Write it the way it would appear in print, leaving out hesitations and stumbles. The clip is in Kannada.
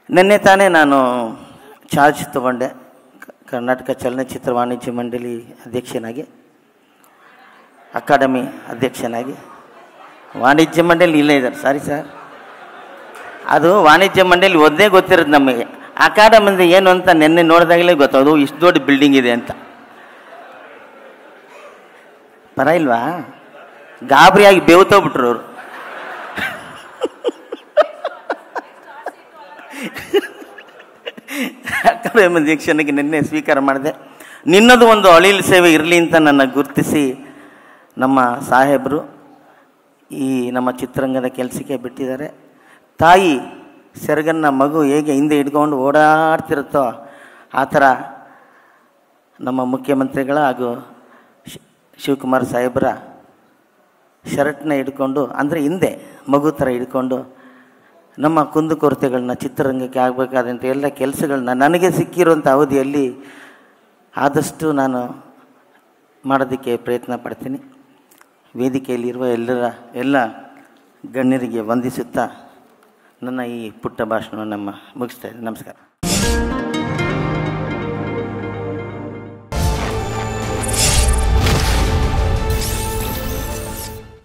ನಿನ್ನೆ ತಾನೇ ನಾನು ಚಾರ್ಜ್ ತಗೊಂಡೆ ಕರ್ನಾಟಕ ಚಲನಚಿತ್ರ ವಾಣಿಜ್ಯ ಮಂಡಳಿ ಅಧ್ಯಕ್ಷನಾಗಿ, ಅಕಾಡೆಮಿ ಅಧ್ಯಕ್ಷನಾಗಿ. ವಾಣಿಜ್ಯ ಮಂಡಳಿ ಇಲ್ಲೇ ಇದ್ದಾರೆ, ಸಾರಿ ಸರ್, ಅದು ವಾಣಿಜ್ಯ ಮಂಡಳಿ ಒಂದೇ ಗೊತ್ತಿರೋದು ನಮಗೆ. ಅಕಾಡೆಮಿ ಏನು ಅಂತ ನಿನ್ನೆ ನೋಡಿದಾಗಲೇ ಗೊತ್ತದು, ಇಷ್ಟು ದೊಡ್ಡ ಬಿಲ್ಡಿಂಗ್ ಇದೆ ಅಂತ. ಪರ ಇಲ್ವಾ? ಗಾಬರಿಯಾಗಿ ಬೇವ್ತೋಗ್ಬಿಟ್ರು ಅವರು. ಅಕಾಡೆಮಿ ಅಧ್ಯಕ್ಷನಿಗೆ ನಿನ್ನೆ ಸ್ವೀಕಾರ ಮಾಡಿದೆ. ನಿನ್ನದು ಒಂದು ಅಳಿಲು ಸೇವೆ ಇರಲಿ ಅಂತ ನನ್ನ ಗುರುತಿಸಿ ನಮ್ಮ ಸಾಹೇಬರು ಈ ನಮ್ಮ ಚಿತ್ರರಂಗದ ಕೆಲಸಕ್ಕೆ ಬಿಟ್ಟಿದ್ದಾರೆ. ತಾಯಿ ಸೆರಗನ್ನ ಮಗು ಹೇಗೆ ಹಿಂದೆ ಹಿಡ್ಕೊಂಡು ಓಡಾಡ್ತಿರುತ್ತೋ ಆ ಥರ ನಮ್ಮ ಮುಖ್ಯಮಂತ್ರಿಗಳ ಹಾಗೂ ಶಿವಕುಮಾರ್ ಸಾಹೇಬರ ಶರ್ಟ್ನ ಹಿಡ್ಕೊಂಡು, ಅಂದರೆ ಹಿಂದೆ ಮಗು ಥರ ಹಿಡ್ಕೊಂಡು ನಮ್ಮ ಕುಂದುಕೊರತೆಗಳನ್ನ, ಚಿತ್ರರಂಗಕ್ಕೆ ಆಗಬೇಕಾದಂಥ ಎಲ್ಲ ಕೆಲಸಗಳನ್ನ ನನಗೆ ಸಿಕ್ಕಿರುವಂಥ ಅವಧಿಯಲ್ಲಿ ಆದಷ್ಟು ನಾನು ಮಾಡೋದಕ್ಕೆ ಪ್ರಯತ್ನ ಪಡ್ತೀನಿ. ವೇದಿಕೆಯಲ್ಲಿರುವ ಎಲ್ಲ ಗಣ್ಯರಿಗೆ ವಂದಿಸುತ್ತಾ ನನ್ನ ಈ ಪುಟ್ಟ ಭಾಷಣವನ್ನು ಮುಗಿಸ್ತಾ ಇದ್ದೀನಿ. ನಮಸ್ಕಾರ.